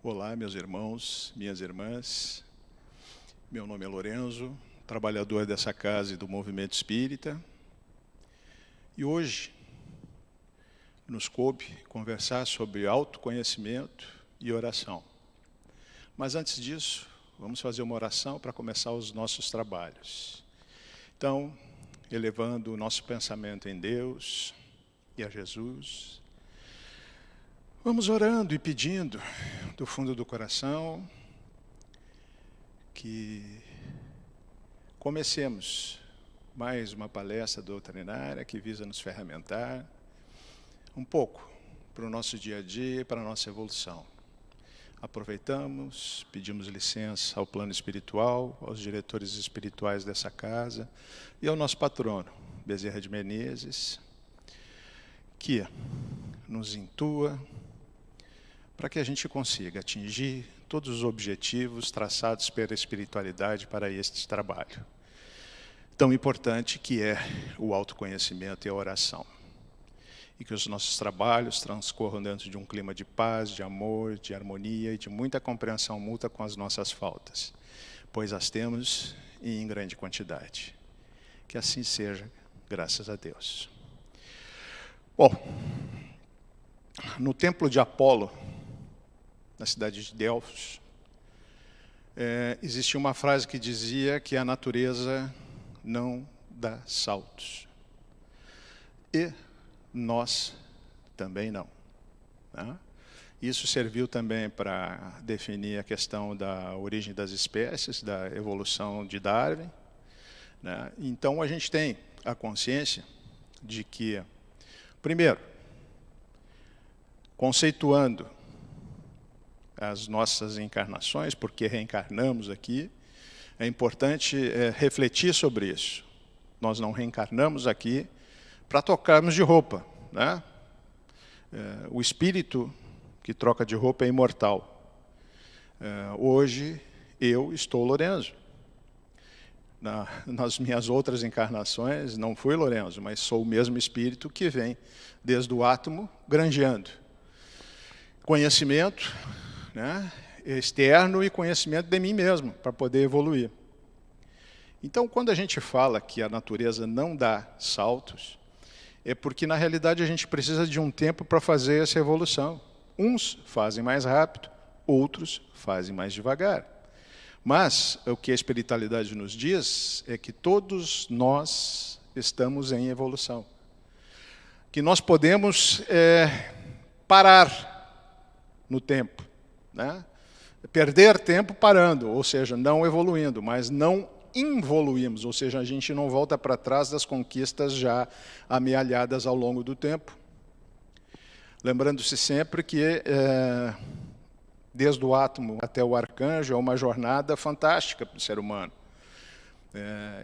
Olá, meus irmãos, minhas irmãs. Meu nome é Lorenzo, trabalhador dessa casa e do Movimento Espírita. E hoje nos coube conversar sobre autoconhecimento e oração. Mas antes disso, vamos fazer uma oração para começar os nossos trabalhos. Então, elevando o nosso pensamento em Deus e a Jesus, vamos orando e pedindo do fundo do coração que comecemos mais uma palestra doutrinária que visa nos ferramentar um pouco para o nosso dia a dia e para a nossa evolução. Aproveitamos, pedimos licença ao plano espiritual, aos diretores espirituais dessa casa e ao nosso patrono, Bezerra de Menezes, que nos intua para que a gente consiga atingir todos os objetivos traçados pela espiritualidade para este trabalho tão importante que é o autoconhecimento e a oração. E que os nossos trabalhos transcorram dentro de um clima de paz, de amor, de harmonia e de muita compreensão mútua com as nossas faltas, pois as temos e em grande quantidade. Que assim seja, graças a Deus. Bom, no templo de Apolo, na cidade de Delfos, existia uma frase que dizia que a natureza não dá saltos. E nós também não. Né? Isso serviu também para definir a questão da origem das espécies, da evolução de Darwin. Né? Então, a gente tem a consciência de que, primeiro, conceituando as nossas encarnações, porque reencarnamos aqui, é importante refletir sobre isso. Nós não reencarnamos aqui para trocarmos de roupa. Né? O espírito que troca de roupa é imortal. Hoje, eu estou Lorenzo. Nas minhas outras encarnações, não fui Lorenzo, mas sou o mesmo espírito que vem desde o átomo granjeando conhecimento, né, externo e conhecimento de mim mesmo, para poder evoluir. Então, quando a gente fala que a natureza não dá saltos, é porque, na realidade, a gente precisa de um tempo para fazer essa evolução. Uns fazem mais rápido, outros fazem mais devagar. Mas o que a espiritualidade nos diz é que todos nós estamos em evolução. Que nós podemos parar no tempo. Né? Perder tempo parando, ou seja, não evoluindo, mas não involuímos, ou seja, a gente não volta para trás das conquistas já amealhadas ao longo do tempo. Lembrando-se sempre que desde o átomo até o arcanjo é uma jornada fantástica para o ser humano.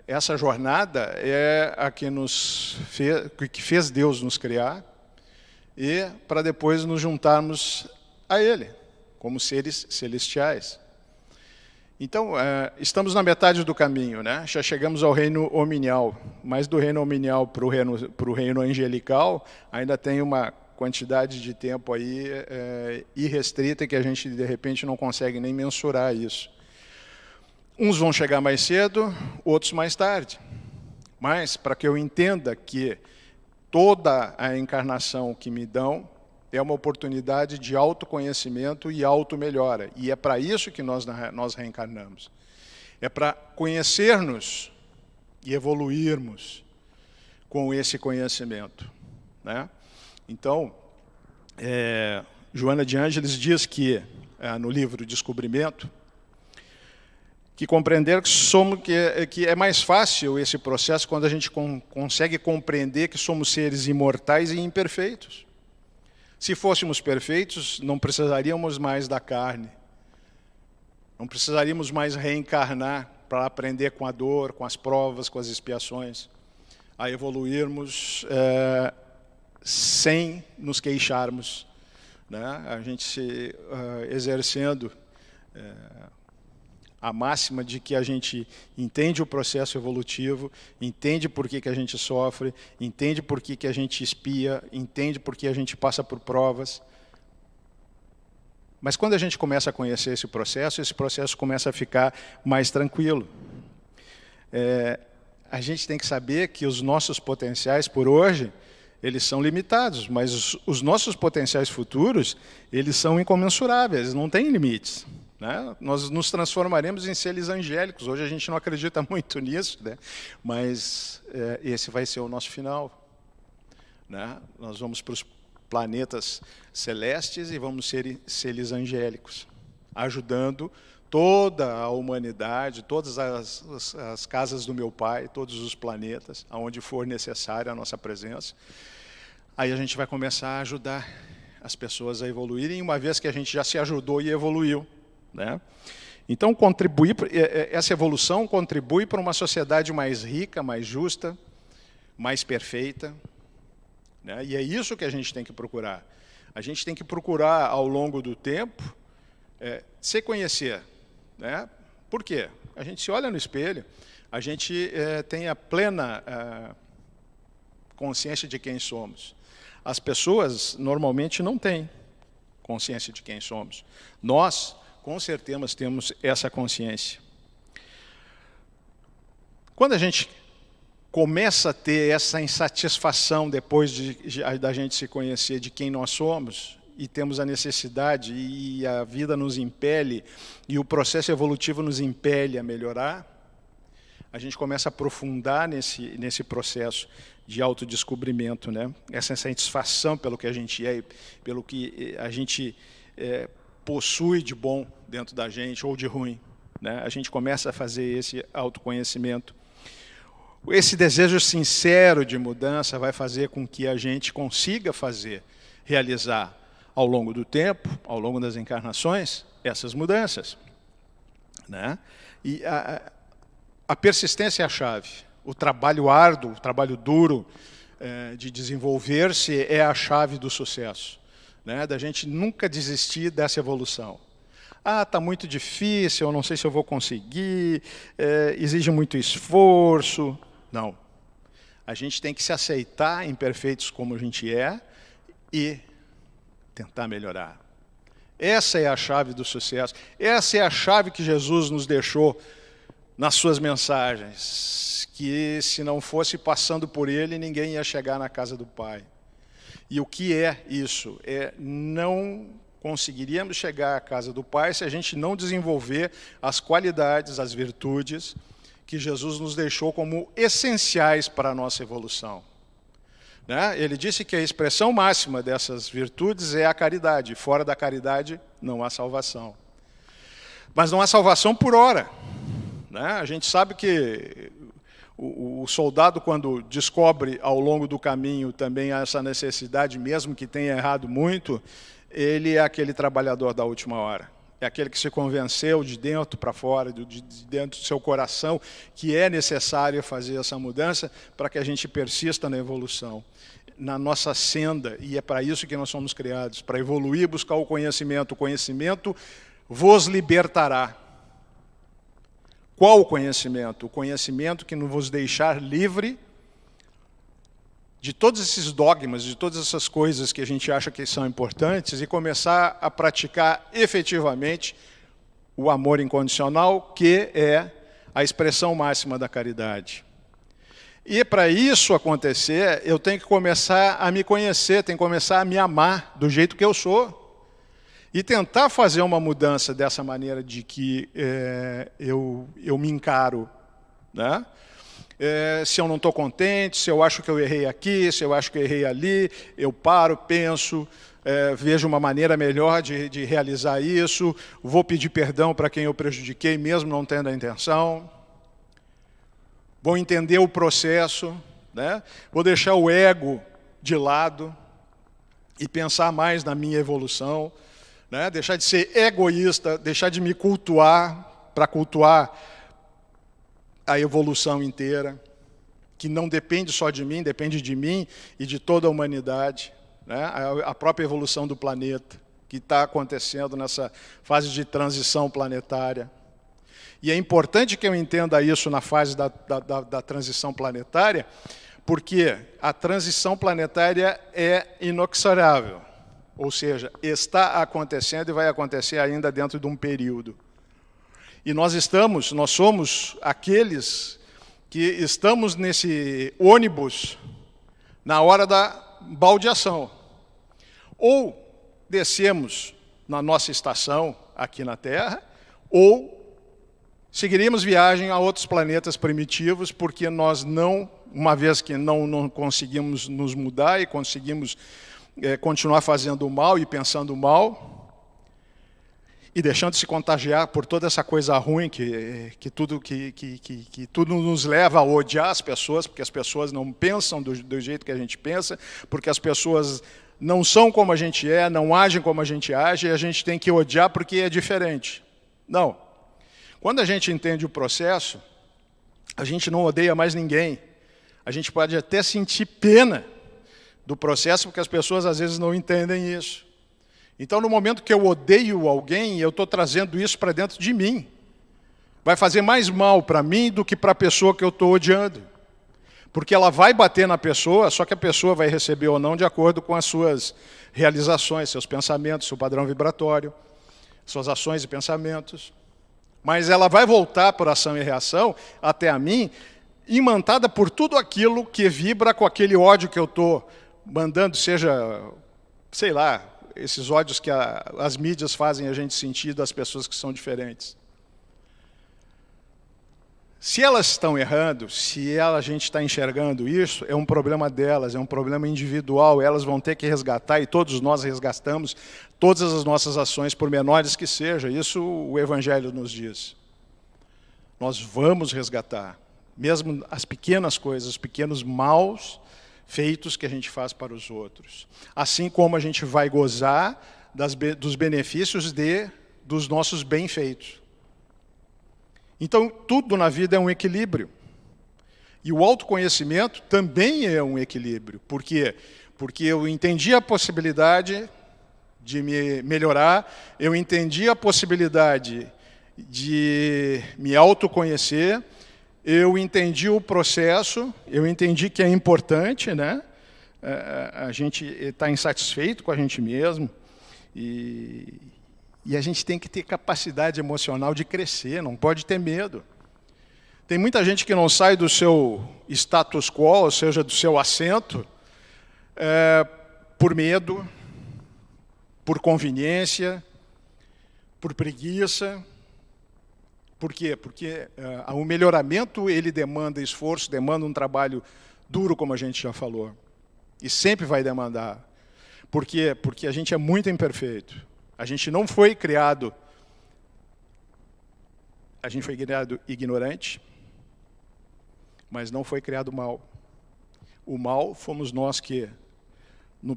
Essa jornada é a que fez Deus nos criar e para depois nos juntarmos a Ele, como seres celestiais. Então, estamos na metade do caminho, né? Já chegamos ao reino hominial, mas do reino hominial para o reino angelical, ainda tem uma quantidade de tempo aí irrestrita que a gente, de repente, não consegue nem mensurar isso. Uns vão chegar mais cedo, outros mais tarde. Mas, para que eu entenda que toda a encarnação que me dão é uma oportunidade de autoconhecimento e automelhora. E é para isso que nós reencarnamos. É para conhecer-nos e evoluirmos com esse conhecimento. Né? Então, Joana de Ângeles diz que, no livro Descobrimento, que compreender que é mais fácil esse processo quando a gente consegue compreender que somos seres imortais e imperfeitos. Se fôssemos perfeitos, não precisaríamos mais da carne. Não precisaríamos mais reencarnar para aprender com a dor, com as provas, com as expiações, a evoluirmos sem nos queixarmos. Né? A gente se exercendo a máxima de que a gente entende o processo evolutivo, entende por que a gente sofre, entende por que a gente expia, entende por que a gente passa por provas, Mas quando a gente começa a conhecer esse processo começa a ficar mais tranquilo. A gente tem que saber que os nossos potenciais, por hoje, eles são limitados, mas os nossos potenciais futuros, eles são incomensuráveis, não têm limites. Né? Nós nos transformaremos em seres angélicos. Hoje a gente não acredita muito nisso, né? Mas esse vai ser o nosso final. Né? Nós vamos para os planetas celestes e vamos ser seres angélicos, ajudando toda a humanidade, todas as casas do meu Pai, todos os planetas, aonde for necessária a nossa presença. Aí a gente vai começar a ajudar as pessoas a evoluírem, uma vez que a gente já se ajudou e evoluiu. Né? Então, essa evolução contribui para uma sociedade mais rica, mais justa, mais perfeita. Né? E é isso que a gente tem que procurar. A gente tem que procurar, ao longo do tempo, se conhecer. Né? Por quê? A gente se olha no espelho, a gente tem a plena consciência de quem somos. As pessoas, normalmente, não têm consciência de quem somos. Nós, com certeza, temos essa consciência. Quando a gente começa a ter essa insatisfação depois da gente se conhecer de quem nós somos, e temos a necessidade, e a vida nos impele, e o processo evolutivo nos impele a melhorar, a gente começa a aprofundar nesse processo de autodescobrimento, né? Essa satisfação pelo que a gente é, pelo que a gente possui de bom dentro da gente, ou de ruim. Né? A gente começa a fazer esse autoconhecimento. Esse desejo sincero de mudança vai fazer com que a gente consiga realizar ao longo do tempo, ao longo das encarnações, essas mudanças. Né? E a persistência é a chave. O trabalho árduo, o trabalho duro de desenvolver-se é a chave do sucesso. Né? Da gente nunca desistir dessa evolução. Está muito difícil, eu não sei se eu vou conseguir, exige muito esforço. Não. A gente tem que se aceitar imperfeitos como a gente é e tentar melhorar. Essa é a chave do sucesso. Essa é a chave que Jesus nos deixou nas suas mensagens, que se não fosse passando por ele, ninguém ia chegar na casa do Pai. E o que é isso? Não conseguiríamos chegar à casa do Pai se a gente não desenvolver as qualidades, as virtudes que Jesus nos deixou como essenciais para a nossa evolução. Né? Ele disse que a expressão máxima dessas virtudes é a caridade. Fora da caridade não há salvação. Mas não há salvação por hora. Né? A gente sabe que o soldado, quando descobre ao longo do caminho também essa necessidade, mesmo que tenha errado muito, ele é aquele trabalhador da última hora. É aquele que se convenceu de dentro para fora, de dentro do seu coração, que é necessário fazer essa mudança para que a gente persista na evolução, na nossa senda, e é para isso que nós somos criados, para evoluir, buscar o conhecimento. O conhecimento vos libertará. Qual o conhecimento? O conhecimento que nos vos deixar livre de todos esses dogmas, de todas essas coisas que a gente acha que são importantes e começar a praticar efetivamente o amor incondicional, que é a expressão máxima da caridade. E para isso acontecer, eu tenho que começar a me conhecer, tenho que começar a me amar do jeito que eu sou e tentar fazer uma mudança dessa maneira de que eu me encaro, né? Se eu não estou contente, se eu acho que eu errei aqui, se eu acho que eu errei ali, eu paro, penso, vejo uma maneira melhor de realizar isso, vou pedir perdão para quem eu prejudiquei, mesmo não tendo a intenção, vou entender o processo, né? Vou deixar o ego de lado e pensar mais na minha evolução, né? Deixar de ser egoísta, deixar de me cultuar para cultuar a evolução inteira, que não depende só de mim, depende de mim e de toda a humanidade, né? A própria evolução do planeta, que está acontecendo nessa fase de transição planetária. E é importante que eu entenda isso na fase da transição planetária, porque a transição planetária é inexorável. Ou seja, está acontecendo e vai acontecer ainda dentro de um período. E nós somos aqueles que estamos nesse ônibus na hora da baldeação. Ou descemos na nossa estação aqui na Terra, ou seguiríamos viagem a outros planetas primitivos, porque nós não, uma vez que não conseguimos nos mudar e conseguimos continuar fazendo mal e pensando mal, e deixando se contagiar por toda essa coisa ruim que tudo nos leva a odiar as pessoas, porque as pessoas não pensam do jeito que a gente pensa, porque as pessoas não são como a gente é, não agem como a gente age, e a gente tem que odiar porque é diferente. Não. Quando a gente entende o processo, a gente não odeia mais ninguém. A gente pode até sentir pena do processo, porque as pessoas às vezes não entendem isso. Então, no momento que eu odeio alguém, eu estou trazendo isso para dentro de mim. Vai fazer mais mal para mim do que para a pessoa que eu estou odiando. Porque ela vai bater na pessoa, só que a pessoa vai receber ou não de acordo com as suas realizações, seus pensamentos, seu padrão vibratório, suas ações e pensamentos. Mas ela vai voltar por ação e reação até a mim, imantada por tudo aquilo que vibra com aquele ódio que eu estou mandando, seja, sei lá, esses ódios que as mídias fazem a gente sentir das pessoas que são diferentes. Se elas estão errando, se a gente está enxergando isso, é um problema delas, é um problema individual, elas vão ter que resgatar, e todos nós resgatamos todas as nossas ações, por menores que seja, isso o Evangelho nos diz. Nós vamos resgatar, mesmo as pequenas coisas, os pequenos maus feitos que a gente faz para os outros. Assim como a gente vai gozar dos benefícios dos nossos bem-feitos. Então, tudo na vida é um equilíbrio. E o autoconhecimento também é um equilíbrio. Por quê? Porque eu entendi a possibilidade de me melhorar, eu entendi a possibilidade de me autoconhecer, eu entendi o processo, eu entendi que é importante, né? A gente está insatisfeito com a gente mesmo, e a gente tem que ter capacidade emocional de crescer, não pode ter medo. Tem muita gente que não sai do seu status quo, ou seja, do seu assento, por medo, por conveniência, por preguiça. Por quê? Porque o melhoramento ele demanda esforço, demanda um trabalho duro, como a gente já falou. E sempre vai demandar. Por quê? Porque a gente é muito imperfeito. A gente não foi criado... A gente foi criado ignorante, mas não foi criado mal. O mal fomos nós que,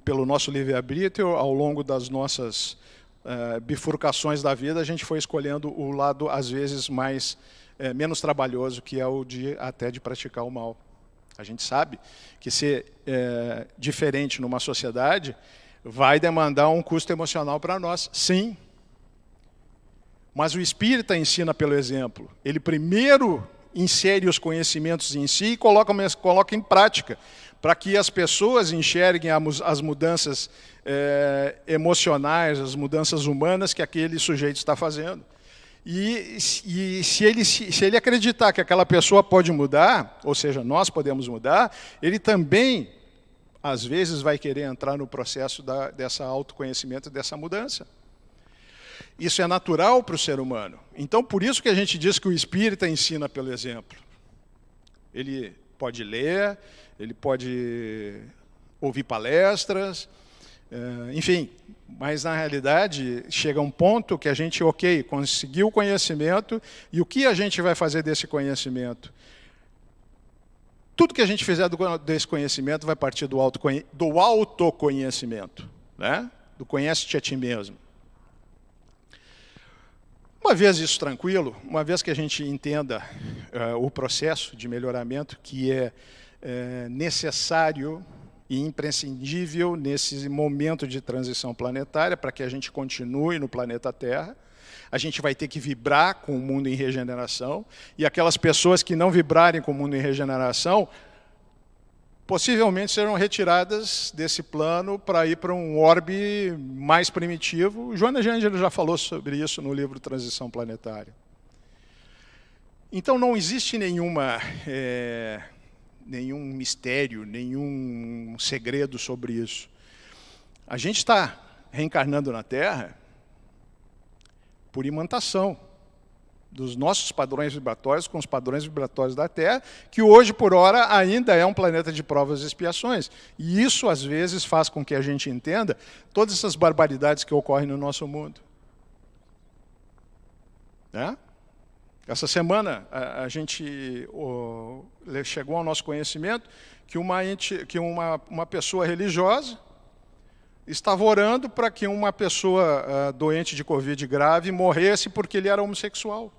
pelo nosso livre-arbítrio, ao longo das nossas bifurcações da vida, a gente foi escolhendo o lado, às vezes, menos trabalhoso, que é o até de praticar o mal. A gente sabe que ser diferente numa sociedade vai demandar um custo emocional para nós, sim. Mas o espírita ensina pelo exemplo. Ele primeiro insere os conhecimentos em si e coloca em prática, para que as pessoas enxerguem as mudanças emocionais, as mudanças humanas que aquele sujeito está fazendo. E se ele acreditar que aquela pessoa pode mudar, ou seja, nós podemos mudar, ele também, às vezes, vai querer entrar no processo dessa autoconhecimento, dessa mudança. Isso é natural para o ser humano. Então, por isso que a gente diz que o espírita ensina pelo exemplo. Ele pode ler, ele pode ouvir palestras, enfim, mas na realidade chega um ponto que a gente, conseguiu o conhecimento, e o que a gente vai fazer desse conhecimento? Tudo que a gente fizer desse conhecimento vai partir do autoconhecimento, né? Do conhece-te a ti mesmo. Uma vez isso tranquilo, uma vez que a gente entenda o processo de melhoramento que é necessário e imprescindível nesse momento de transição planetária para que a gente continue no planeta Terra, a gente vai ter que vibrar com o mundo em regeneração, e aquelas pessoas que não vibrarem com o mundo em regeneração possivelmente serão retiradas desse plano para ir para um orbe mais primitivo. O Joana de Ângelo já falou sobre isso no livro Transição Planetária. Então não existe nenhum mistério, nenhum segredo sobre isso. A gente está reencarnando na Terra por imantação dos nossos padrões vibratórios com os padrões vibratórios da Terra, que hoje, por hora, ainda é um planeta de provas e expiações. E isso, às vezes, faz com que a gente entenda todas essas barbaridades que ocorrem no nosso mundo. Né? Essa semana, a gente chegou ao nosso conhecimento que uma pessoa religiosa estava orando para que uma pessoa doente de Covid grave morresse porque ele era homossexual.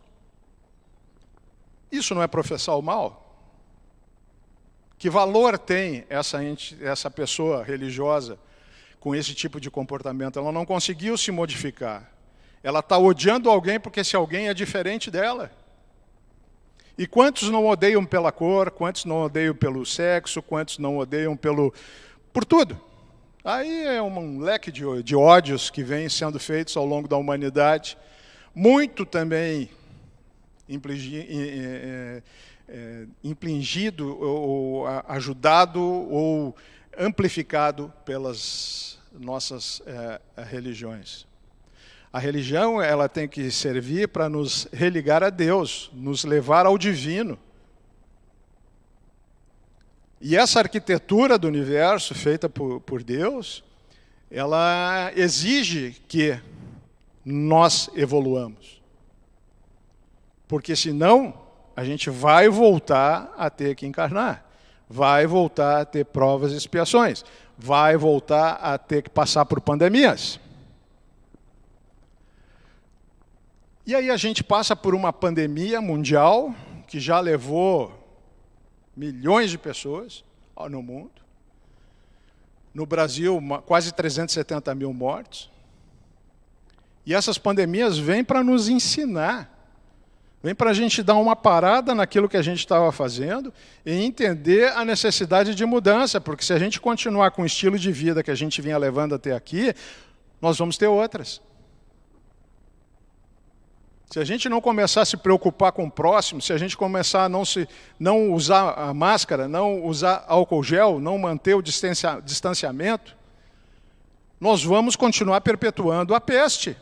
Isso não é professar o mal? Que valor tem essa pessoa religiosa com esse tipo de comportamento? Ela não conseguiu se modificar. Ela está odiando alguém porque esse alguém é diferente dela. E quantos não odeiam pela cor, quantos não odeiam pelo sexo, quantos não odeiam por tudo? Aí é um leque de ódios que vem sendo feitos ao longo da humanidade, muito também impingido, ou ajudado, ou amplificado pelas nossas religiões. A religião ela tem que servir para nos religar a Deus, nos levar ao divino. E essa arquitetura do universo feita por Deus, ela exige que nós evoluamos. Porque senão, a gente vai voltar a ter que encarnar, vai voltar a ter provas e expiações, vai voltar a ter que passar por pandemias. E aí a gente passa por uma pandemia mundial, que já levou milhões de pessoas no mundo. No Brasil, quase 370 mil mortos. E essas pandemias vêm para nos ensinar, vêm para a gente dar uma parada naquilo que a gente estava fazendo e entender a necessidade de mudança, porque se a gente continuar com o estilo de vida que a gente vinha levando até aqui, nós vamos ter outras. Se a gente não começar a se preocupar com o próximo, se a gente começar a não usar a máscara, não usar álcool gel, não manter o distanciamento, nós vamos continuar perpetuando a peste.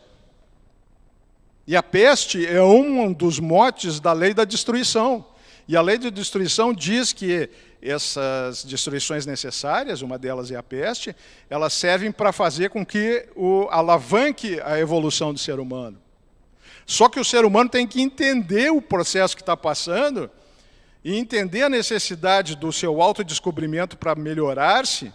E a peste é um dos motes da lei da destruição. E a lei da destruição diz que essas destruições necessárias, uma delas é a peste, elas servem para fazer com que alavanque a evolução do ser humano. Só que o ser humano tem que entender o processo que está passando e entender a necessidade do seu autodescobrimento para melhorar-se,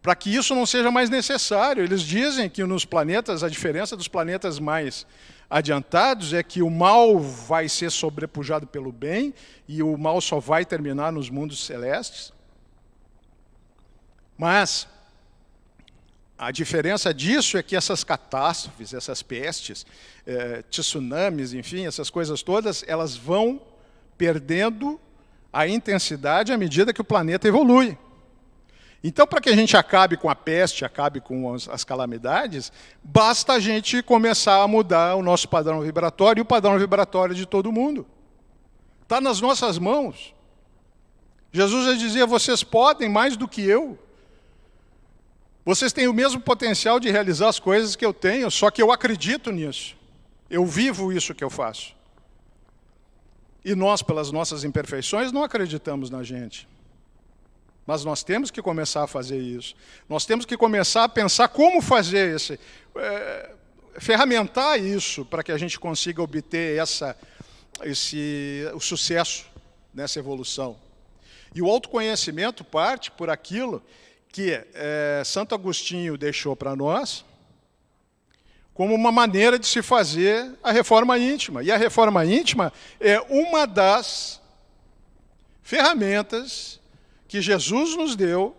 para que isso não seja mais necessário. Eles dizem que nos planetas, a diferença dos planetas mais adiantados é que o mal vai ser sobrepujado pelo bem e o mal só vai terminar nos mundos celestes. Mas a diferença disso é que essas catástrofes, essas pestes, tsunamis, enfim, essas coisas todas, elas vão perdendo a intensidade à medida que o planeta evolui. Então, para que a gente acabe com a peste, acabe com as calamidades, basta a gente começar a mudar o nosso padrão vibratório e o padrão vibratório de todo mundo. Está nas nossas mãos. Jesus já dizia, vocês podem mais do que eu. Vocês têm o mesmo potencial de realizar as coisas que eu tenho, só que eu acredito nisso. Eu vivo isso que eu faço. E nós, pelas nossas imperfeições, não acreditamos na gente. Mas nós temos que começar a fazer isso. Nós temos que começar a pensar como fazer ferramentar isso para que a gente consiga obter o sucesso nessa evolução. E o autoconhecimento parte por aquilo que Santo Agostinho deixou para nós como uma maneira de se fazer a reforma íntima. E a reforma íntima é uma das ferramentas que Jesus nos deu,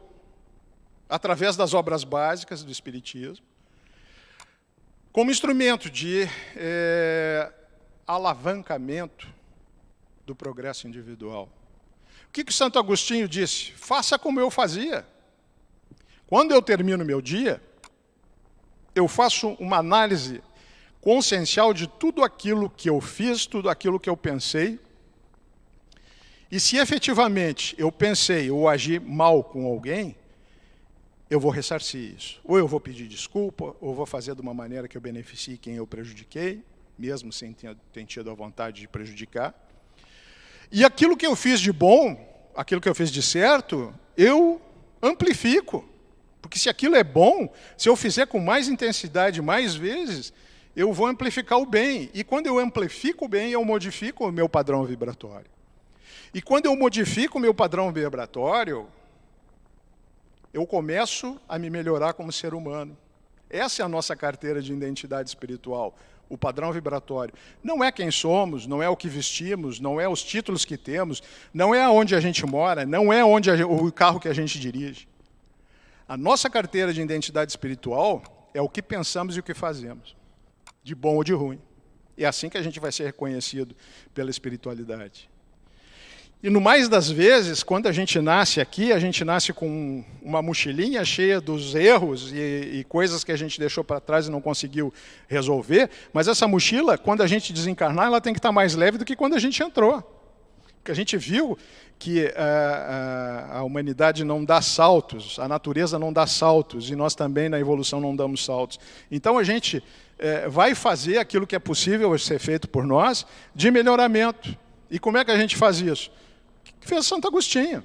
através das obras básicas do Espiritismo, como instrumento de alavancamento do progresso individual. O que Santo Agostinho disse? Faça como eu fazia. Quando eu termino meu dia, eu faço uma análise consciencial de tudo aquilo que eu fiz, tudo aquilo que eu pensei. E se efetivamente eu pensei ou agi mal com alguém, eu vou ressarcir isso. Ou eu vou pedir desculpa, ou vou fazer de uma maneira que eu beneficie quem eu prejudiquei, mesmo sem ter tido a vontade de prejudicar. E aquilo que eu fiz de bom, aquilo que eu fiz de certo, eu amplifico. Porque se aquilo é bom, se eu fizer com mais intensidade, mais vezes, eu vou amplificar o bem. E quando eu amplifico o bem, eu modifico o meu padrão vibratório. E quando eu modifico o meu padrão vibratório, eu começo a me melhorar como ser humano. Essa é a nossa carteira de identidade espiritual, o padrão vibratório. Não é quem somos, não é o que vestimos, não é os títulos que temos, não é onde a gente mora, não é o carro que a gente dirige. A nossa carteira de identidade espiritual é o que pensamos e o que fazemos, de bom ou de ruim. É assim que a gente vai ser reconhecido pela espiritualidade. E no mais das vezes, quando a gente nasce aqui, a gente nasce com uma mochilinha cheia dos erros e coisas que a gente deixou para trás e não conseguiu resolver, mas essa mochila, quando a gente desencarnar, ela tem que estar mais leve do que quando a gente entrou. Porque a gente viu que a humanidade não dá saltos, a natureza não dá saltos, e nós também na evolução não damos saltos. Então a gente vai fazer aquilo que é possível ser feito por nós de melhoramento. E como é que a gente faz isso? Fez Santo Agostinho.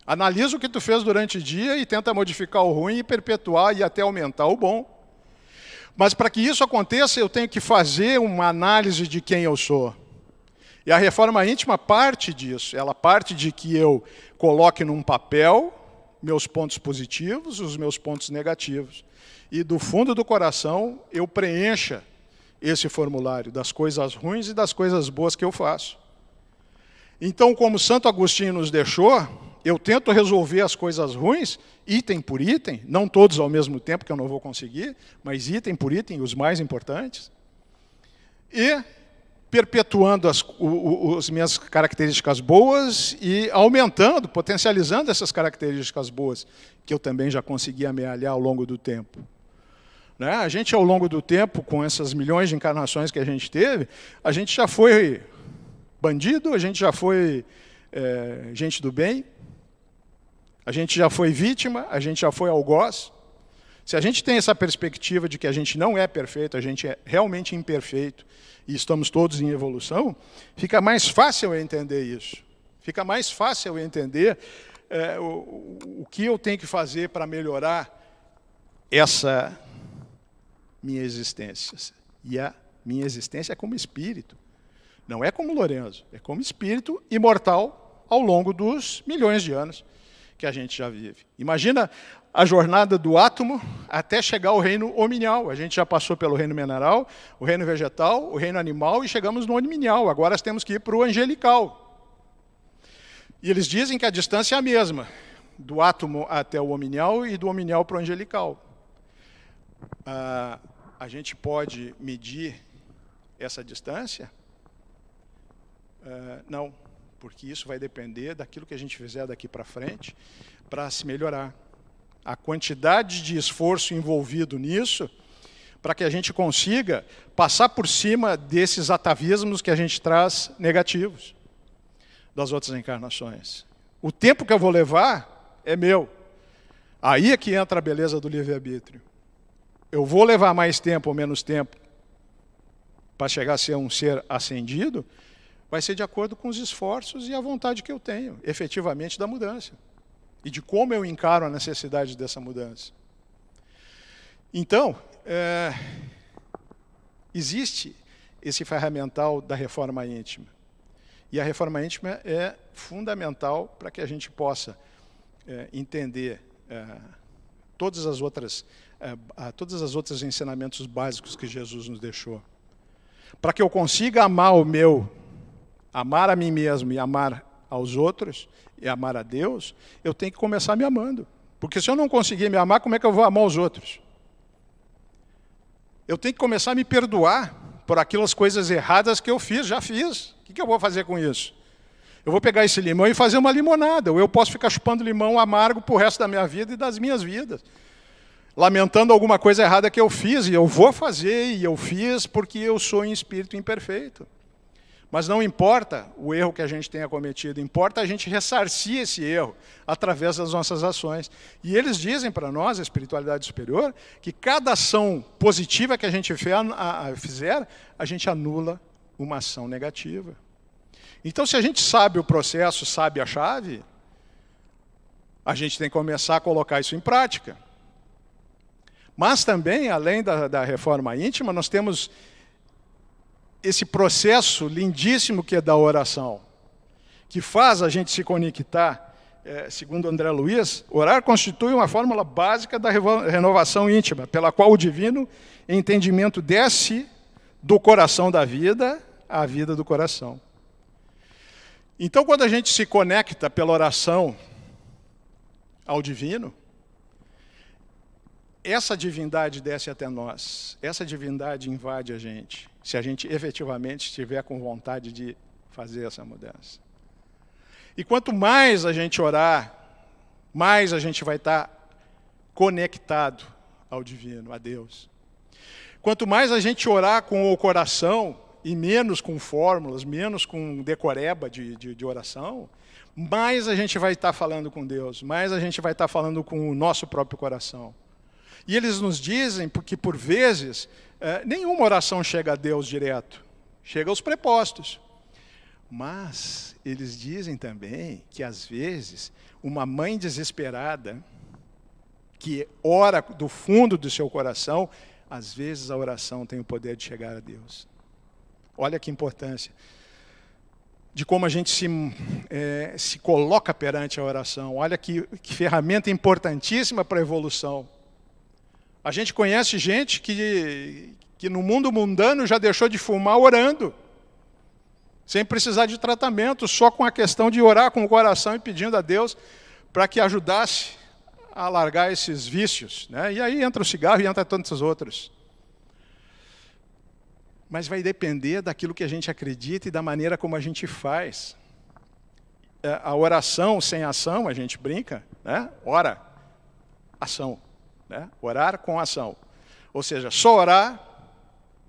Analisa o que tu fez durante o dia e tenta modificar o ruim e perpetuar e até aumentar o bom. Mas para que isso aconteça, eu tenho que fazer uma análise de quem eu sou. E a reforma íntima parte disso. Ela parte de que eu coloque num papel meus pontos positivos, os meus pontos negativos. E do fundo do coração eu preencha esse formulário das coisas ruins e das coisas boas que eu faço. Então, como Santo Agostinho nos deixou, eu tento resolver as coisas ruins, item por item, não todos ao mesmo tempo, que eu não vou conseguir, mas item por item, os mais importantes, e perpetuando as minhas características boas e aumentando, potencializando essas características boas, que eu também já consegui amealhar ao longo do tempo. Né? A gente, ao longo do tempo, com essas milhões de encarnações que a gente teve, a gente já foi bandido, a gente já foi gente do bem, a gente já foi vítima, a gente já foi algoz. Se a gente tem essa perspectiva de que a gente não é perfeito, a gente é realmente imperfeito, e estamos todos em evolução, fica mais fácil eu entender isso. Fica mais fácil eu entender o que eu tenho que fazer para melhorar essa minha existência. E a minha existência é como espírito. Não é como Lorenzo, é como espírito imortal ao longo dos milhões de anos que a gente já vive. Imagina a jornada do átomo até chegar ao reino hominial. A gente já passou pelo reino mineral, o reino vegetal, o reino animal e chegamos no hominial. Agora nós temos que ir para o angelical. E eles dizem que a distância é a mesma, do átomo até o hominial e do hominial para o angelical. A gente pode medir essa distância? Não, porque isso vai depender daquilo que a gente fizer daqui para frente para se melhorar. A quantidade de esforço envolvido nisso para que a gente consiga passar por cima desses atavismos que a gente traz negativos das outras encarnações. O tempo que eu vou levar é meu. Aí é que entra a beleza do livre-arbítrio. Eu vou levar mais tempo ou menos tempo para chegar a ser um ser ascendido, vai ser de acordo com os esforços e a vontade que eu tenho, efetivamente, da mudança. E de como eu encaro a necessidade dessa mudança. Então, existe esse ferramental da reforma íntima. E a reforma íntima é fundamental para que a gente possa entender todos os outros ensinamentos básicos que Jesus nos deixou. Para que eu consiga amar amar a mim mesmo e amar aos outros, e amar a Deus, eu tenho que começar me amando. Porque se eu não conseguir me amar, como é que eu vou amar os outros? Eu tenho que começar a me perdoar por aquelas coisas erradas que eu fiz, já fiz. O que eu vou fazer com isso? Eu vou pegar esse limão e fazer uma limonada, ou eu posso ficar chupando limão amargo para o resto da minha vida e das minhas vidas, lamentando alguma coisa errada que eu fiz, e eu vou fazer, e eu fiz porque eu sou em espírito imperfeito. Mas não importa o erro que a gente tenha cometido, importa a gente ressarcir esse erro através das nossas ações. E eles dizem para nós, a espiritualidade superior, que cada ação positiva que a gente fizer, a gente anula uma ação negativa. Então, se a gente sabe o processo, sabe a chave, a gente tem que começar a colocar isso em prática. Mas também, além da reforma íntima, nós temos esse processo lindíssimo que é da oração, que faz a gente se conectar, segundo André Luiz, orar constitui uma fórmula básica da renovação íntima, pela qual o divino entendimento desce do coração da vida à vida do coração. Então, quando a gente se conecta pela oração ao divino, essa divindade desce até nós, essa divindade invade a gente, se a gente efetivamente estiver com vontade de fazer essa mudança. E quanto mais a gente orar, mais a gente vai estar conectado ao divino, a Deus. Quanto mais a gente orar com o coração, e menos com fórmulas, menos com decoreba de oração, mais a gente vai estar falando com Deus, mais a gente vai estar falando com o nosso próprio coração. E eles nos dizem que, por vezes, nenhuma oração chega a Deus direto, chega aos prepostos. Mas eles dizem também que, às vezes, uma mãe desesperada, que ora do fundo do seu coração, às vezes a oração tem o poder de chegar a Deus. Olha que importância de como a gente se coloca perante a oração. Olha que ferramenta importantíssima para a evolução. A gente conhece gente que no mundo mundano já deixou de fumar orando, sem precisar de tratamento, só com a questão de orar com o coração e pedindo a Deus para que ajudasse a largar esses vícios, né? E aí entra o cigarro e entra tantos outros. Mas vai depender daquilo que a gente acredita e da maneira como a gente faz. A oração sem ação, a gente brinca, né? Ora, ação. Né? Orar com ação. Ou seja, só orar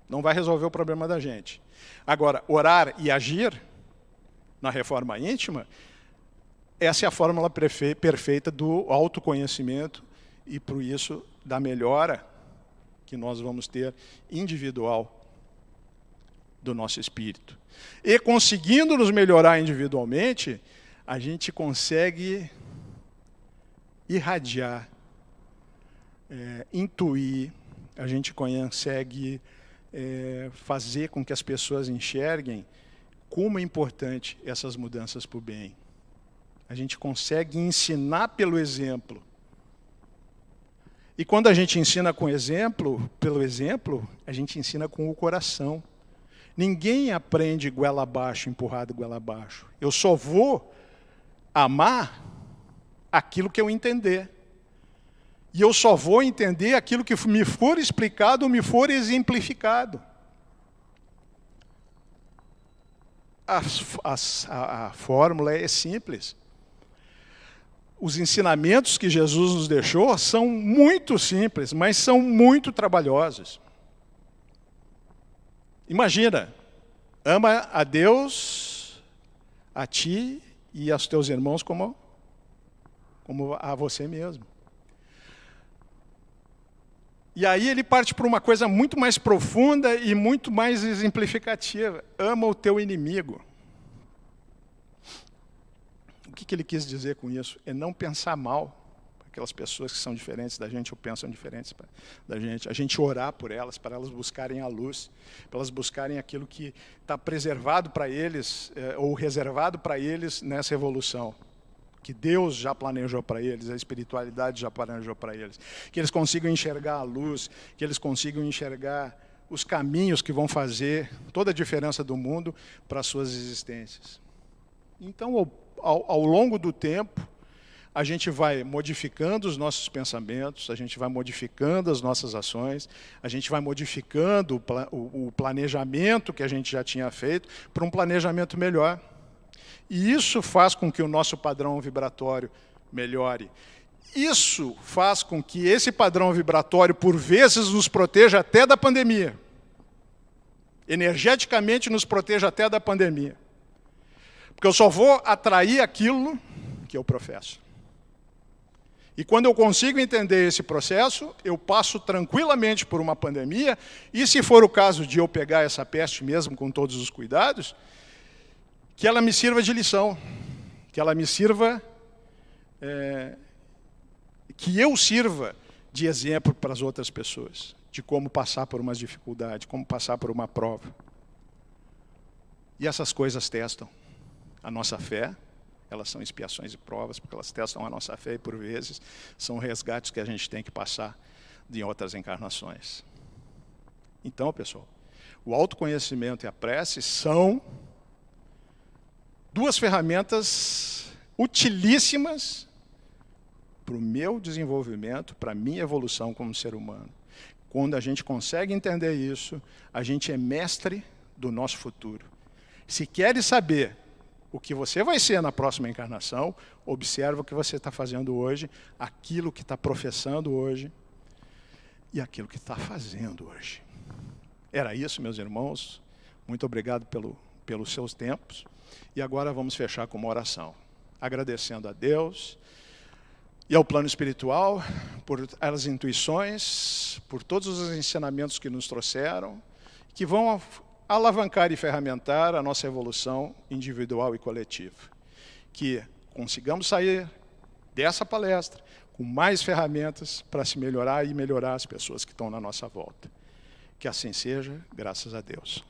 não vai resolver o problema da gente. Agora, orar e agir, na reforma íntima, essa é a fórmula perfeita do autoconhecimento e, por isso, da melhora que nós vamos ter individual do nosso espírito. E conseguindo nos melhorar individualmente, a gente consegue irradiar, intuir, a gente consegue fazer com que as pessoas enxerguem como é importante essas mudanças para o bem. A gente consegue ensinar pelo exemplo. E quando a gente ensina pelo exemplo, a gente ensina com o coração. Ninguém aprende goela abaixo, empurrado goela abaixo. Eu só vou amar aquilo que eu entender. E eu só vou entender aquilo que me for explicado ou me for exemplificado. A fórmula é simples. Os ensinamentos que Jesus nos deixou são muito simples, mas são muito trabalhosos. Imagina, ama a Deus, a ti e aos teus irmãos como a você mesmo. E aí ele parte para uma coisa muito mais profunda e muito mais exemplificativa. Ama o teu inimigo. O que ele quis dizer com isso? É não pensar mal. Aquelas pessoas que são diferentes da gente ou pensam diferentes da gente. A gente orar por elas, para elas buscarem a luz, para elas buscarem aquilo que está preservado para eles, ou reservado para eles nessa evolução. Que Deus já planejou para eles, a espiritualidade já planejou para eles. Que eles consigam enxergar a luz, que eles consigam enxergar os caminhos que vão fazer toda a diferença do mundo para as suas existências. Então, ao longo do tempo, a gente vai modificando os nossos pensamentos, a gente vai modificando as nossas ações, a gente vai modificando o planejamento que a gente já tinha feito para um planejamento melhor. E isso faz com que o nosso padrão vibratório melhore. Isso faz com que esse padrão vibratório, por vezes, nos proteja até da pandemia. Energeticamente nos proteja até da pandemia. Porque eu só vou atrair aquilo que eu professo. E quando eu consigo entender esse processo, eu passo tranquilamente por uma pandemia, e se for o caso de eu pegar essa peste mesmo com todos os cuidados, que ela me sirva de lição, que ela me sirva, que eu sirva de exemplo para as outras pessoas, de como passar por uma dificuldade, como passar por uma prova. E essas coisas testam a nossa fé. Elas são expiações e provas, porque elas testam a nossa fé e, por vezes, são resgates que a gente tem que passar em outras encarnações. Então, pessoal, o autoconhecimento e a prece são duas ferramentas utilíssimas para o meu desenvolvimento, para a minha evolução como ser humano. Quando a gente consegue entender isso, a gente é mestre do nosso futuro. Se queres saber o que você vai ser na próxima encarnação, observa o que você está fazendo hoje, aquilo que está professando hoje e aquilo que está fazendo hoje. Era isso, meus irmãos. Muito obrigado pelos seus tempos. E agora vamos fechar com uma oração. Agradecendo a Deus e ao plano espiritual por as intuições, por todos os ensinamentos que nos trouxeram, que vão alavancar e ferramentar a nossa evolução individual e coletiva. Que consigamos sair dessa palestra com mais ferramentas para se melhorar e melhorar as pessoas que estão na nossa volta. Que assim seja, graças a Deus.